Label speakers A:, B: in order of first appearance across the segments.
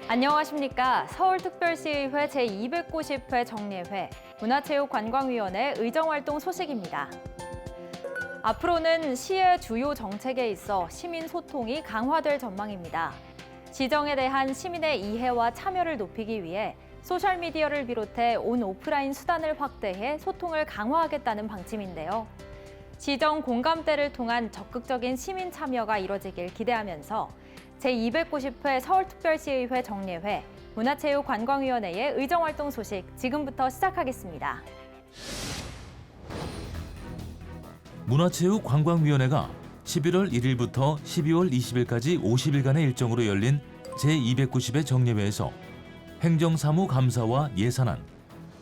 A: 안녕하십니까. 서울특별시의회 제290회 정례회 문화체육관광위원회 의정활동 소식입니다. 앞으로는 시의 주요 정책에 있어 시민 소통이 강화될 전망입니다. 지정에 대한 시민의 이해와 참여를 높이기 위해 소셜미디어를 비롯해 온 오프라인 수단을 확대해 소통을 강화하겠다는 방침인데요. 지정 공감대를 통한 적극적인 시민 참여가 이뤄지길 기대하면서 제290회 서울특별시의회 정례회 문화체육관광위원회의 의정활동 소식 지금부터 시작하겠습니다.
B: 문화체육관광위원회가 11월 1일부터 12월 20일까지 50일간의 일정으로 열린 제290회 정례회에서 행정사무 감사와 예산안,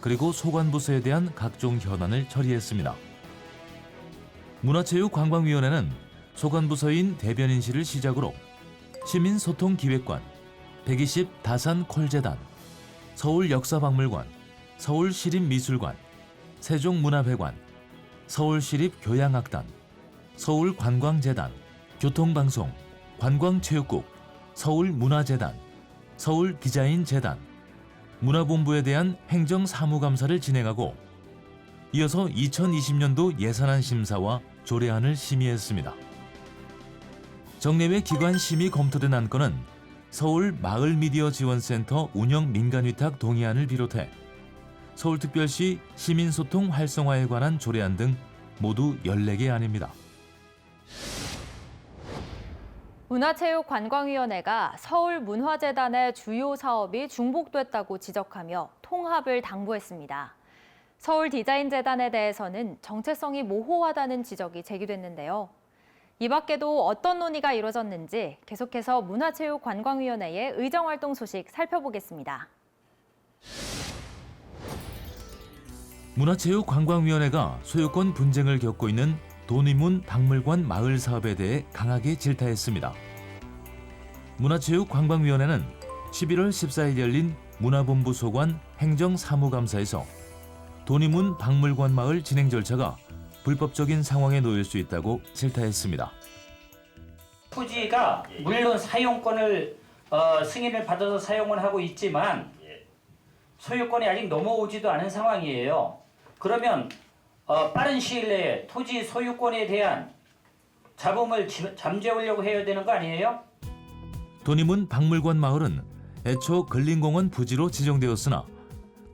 B: 그리고 소관부서에 대한 각종 현안을 처리했습니다. 문화체육관광위원회는 소관부서인 대변인실을 시작으로 시민소통기획관, 120 다산콜재단, 서울역사박물관, 서울시립미술관, 세종문화회관, 서울시립교양악단, 서울관광재단, 교통방송, 관광체육국, 서울문화재단, 서울디자인재단, 문화본부에 대한 행정사무감사를 진행하고 이어서 2020년도 예산안 심사와 조례안을 심의했습니다. 정례회 기관 심의 검토된 안건은 서울 마을미디어지원센터 운영 민간위탁 동의안을 비롯해 서울특별시 시민소통 활성화에 관한 조례안 등 모두 14개 안입니다.
A: 문화체육관광위원회가 서울문화재단의 주요 사업이 중복됐다고 지적하며 통합을 당부했습니다. 서울디자인재단에 대해서는 정체성이 모호하다는 지적이 제기됐는데요. 이 밖에도 어떤 논의가 이뤄졌는지 계속해서 문화체육관광위원회의 의정활동 소식 살펴보겠습니다.
B: 문화체육관광위원회가 소유권 분쟁을 겪고 있는 도니문 박물관 마을 사업에 대해 강하게 질타했습니다. 문화체육관광위원회는 11월 14일 열린 문화본부 소관 행정사무감사에서 도니문 박물관 마을 진행 절차가 불법적인 상황에 놓일 수 있다고 질타했습니다.
C: 토지가 물론 사용권을 승인을 받아서 사용을 하고 있지만 소유권이 아직 넘어오지도 않은 상황이에요. 그러면 빠른 시일 내에 토지 소유권에 대한 잡음을 잠재우려고 해야 되는 거 아니에요?
B: 도니문 박물관 마을은 애초 근린공원 부지로 지정되었으나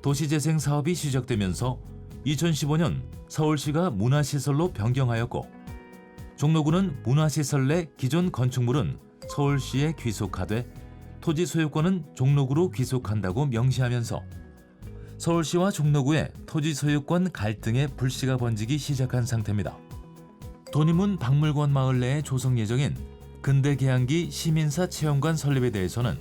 B: 도시재생 사업이 시작되면서 2015년 서울시가 문화시설로 변경하였고 종로구는 문화시설 내 기존 건축물은 서울시에 귀속하되 토지 소유권은 종로구로 귀속한다고 명시하면서 서울시와 종로구의 토지 소유권 갈등의 불씨가 번지기 시작한 상태입니다. 도니문 박물관 마을 내에 조성 예정인 근대계양기 시민사 체험관 설립에 대해서는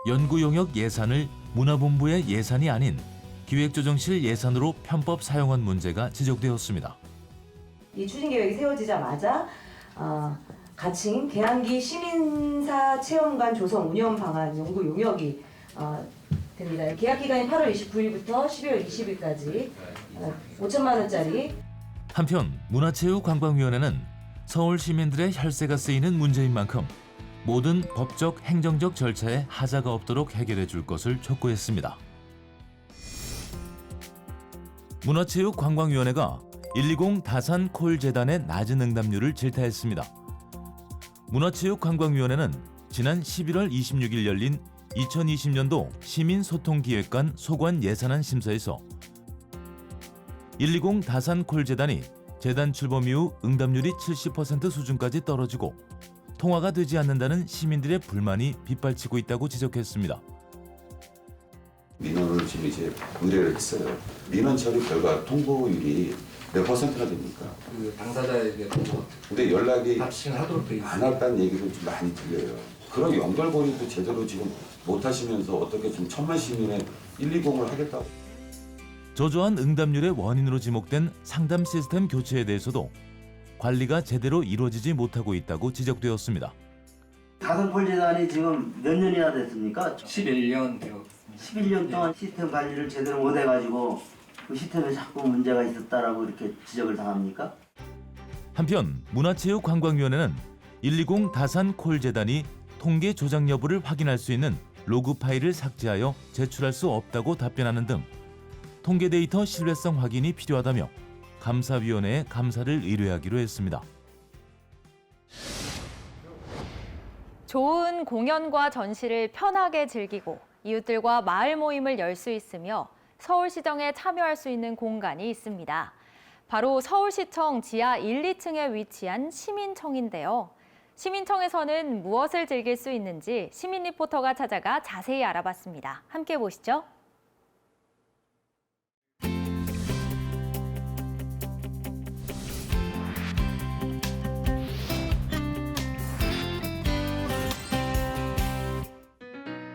B: 연구용역 예산을 문화본부의 예산이 아닌 기획조정실 예산으로 편법 사용한 문제가 지적되었습니다.
D: 이 추진계획이 세워지자마자 가칭 계양기 시민사 체험관 조성 운영 방안 연구 용역이 됩니다. 계약 기간이 8월 29일부터 12월 20일까지 5천만 원짜리.
B: 한편 문화체육관광위원회는 서울 시민들의 혈세가 쓰이는 문제인 만큼 모든 법적 행정적 절차에 하자가 없도록 해결해 줄 것을 촉구했습니다. 문화체육관광위원회가 120 다산콜재단의 낮은 응답률을 질타했습니다. 문화체육관광위원회는 지난 11월 26일 열린 2020년도 시민소통기획관 소관 예산안 심사에서 120 다산콜재단이 재단 출범 이후 응답률이 70% 수준까지 떨어지고 통화가 되지 않는다는 시민들의 불만이 빗발치고 있다고 지적했습니다.
E: 민원을 지금 이제 의뢰를 했어요. 민원 처리 결과 통보율이 몇 퍼센트가 됩니까?
F: 그 당사자에게 통보.
E: 근데 연락이
F: 답신을 하도록 돼 있어요.
E: 안 왔다는 얘기를 좀 많이 들려요. 그런 연결고리도 제대로 지금 못 하시면서 어떻게 좀 천만 시민의 120을 하겠다고.
B: 저조한 응답률의 원인으로 지목된 상담 시스템 교체에 대해서도 관리가 제대로 이루어지지 못하고 있다고 지적되었습니다.
G: 다산콜재단이 지금 몇 년이나 됐습니까?
F: 11년 되었습니다.
G: 11년 동안 시스템 관리를 제대로 못 해가지고 그 시스템에 자꾸 문제가 있었다라고 이렇게 지적을 당합니까?
B: 한편 문화체육관광위원회는 120 다산콜재단이 통계 조작 여부를 확인할 수 있는 로그 파일을 삭제하여 제출할 수 없다고 답변하는 등 통계 데이터 신뢰성 확인이 필요하다며 감사위원회에 감사를 의뢰하기로 했습니다.
A: 좋은 공연과 전시를 편하게 즐기고 이웃들과 마을 모임을 열 수 있으며 서울시정에 참여할 수 있는 공간이 있습니다. 바로 서울시청 지하 1, 2층에 위치한 시민청인데요. 시민청에서는 무엇을 즐길 수 있는지 시민 리포터가 찾아가 자세히 알아봤습니다. 함께 보시죠.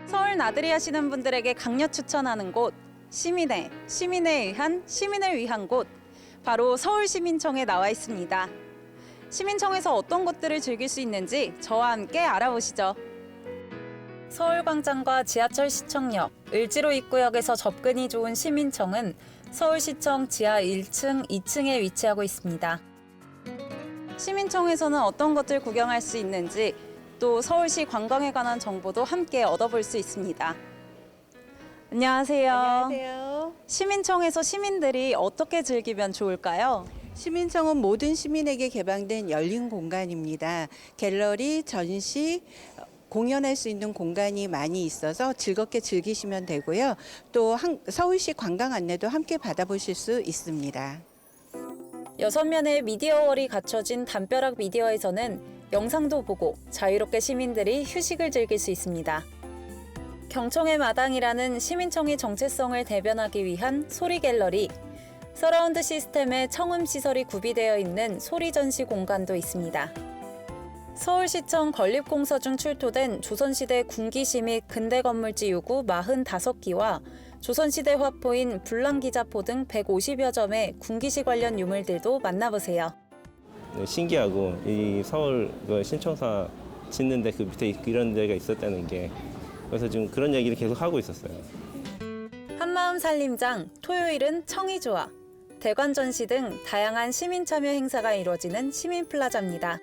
H: 서울 나들이 하시는 분들에게 강력 추천하는 곳, 시민회, 시민에 의한 시민을 위한 곳, 바로 서울시민청에 나와 있습니다. 시민청에서 어떤 것들을 즐길 수 있는지 저와 함께 알아보시죠. 서울광장과 지하철 시청역, 을지로 입구역에서 접근이 좋은 시민청은 서울시청 지하 1층, 2층에 위치하고 있습니다. 시민청에서는 어떤 것들 구경할 수 있는지, 또 서울시 관광에 관한 정보도 함께 얻어볼 수 있습니다. 안녕하세요.
I: 안녕하세요.
H: 시민청에서 시민들이 어떻게 즐기면 좋을까요?
I: 시민청은 모든 시민에게 개방된 열린 공간입니다. 갤러리, 전시, 공연할 수 있는 공간이 많이 있어서 즐겁게 즐기시면 되고요. 또 서울시 관광 안내도 함께 받아보실 수 있습니다.
H: 6면의 미디어월이 갖춰진 담벼락 미디어에서는 영상도 보고 자유롭게 시민들이 휴식을 즐길 수 있습니다. 경청의 마당이라는 시민청의 정체성을 대변하기 위한 소리 갤러리, 서라운드 시스템의 청음 시설이 구비되어 있는 소리 전시 공간도 있습니다. 서울시청 건립공사 중 출토된 조선시대 군기시 및 근대 건물지 유구 45기와 조선시대 화포인 불랑기자포 등 150여 점의 군기시 관련 유물들도 만나보세요.
J: 신기하고 이 서울 신청사 짓는데 그 밑에 이런 데가 있었다는 게, 그래서 지금 그런 얘기를 계속 하고 있었어요.
H: 한마음 살림장, 토요일은 청이조화, 대관 전시 등 다양한 시민 참여 행사가 이루어지는 시민플라자입니다.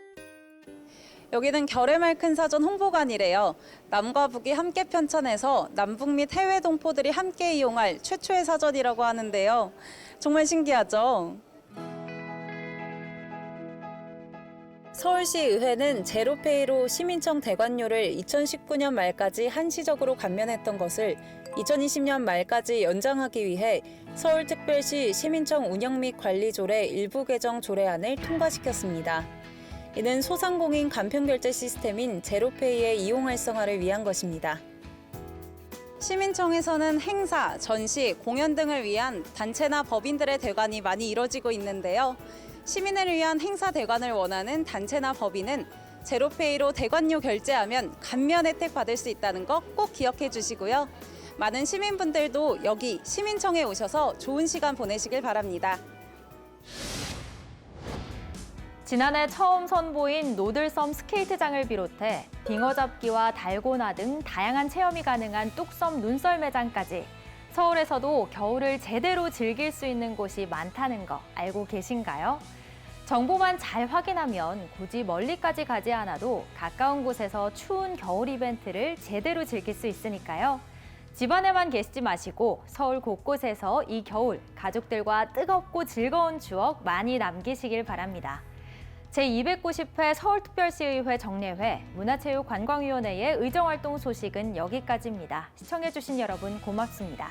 H: 여기는 결의말 큰 사전 홍보관이래요. 남과 북이 함께 편찬해서 남북 및 해외 동포들이 함께 이용할 최초의 사전이라고 하는데요. 정말 신기하죠? 서울시의회는 제로페이로 시민청 대관료를 2019년 말까지 한시적으로 감면했던 것을 2020년 말까지 연장하기 위해 서울특별시 시민청 운영 및 관리 조례 일부 개정 조례안을 통과시켰습니다. 이는 소상공인 간편결제 시스템인 제로페이의 이용 활성화를 위한 것입니다. 시민청에서는 행사, 전시, 공연 등을 위한 단체나 법인들의 대관이 많이 이뤄지고 있는데요. 시민을 위한 행사 대관을 원하는 단체나 법인은 제로페이로 대관료 결제하면 감면 혜택 받을 수 있다는 거 꼭 기억해 주시고요. 많은 시민분들도 여기 시민청에 오셔서 좋은 시간 보내시길 바랍니다.
A: 지난해 처음 선보인 노들섬 스케이트장을 비롯해 빙어 잡기와 달고나 등 다양한 체험이 가능한 뚝섬 눈썰 매장까지 서울에서도 겨울을 제대로 즐길 수 있는 곳이 많다는 거 알고 계신가요? 정보만 잘 확인하면 굳이 멀리까지 가지 않아도 가까운 곳에서 추운 겨울 이벤트를 제대로 즐길 수 있으니까요. 집안에만 계시지 마시고 서울 곳곳에서 이 겨울 가족들과 뜨겁고 즐거운 추억 많이 남기시길 바랍니다. 제290회 서울특별시의회 정례회 문화체육관광위원회의 의정활동 소식은 여기까지입니다. 시청해주신 여러분 고맙습니다.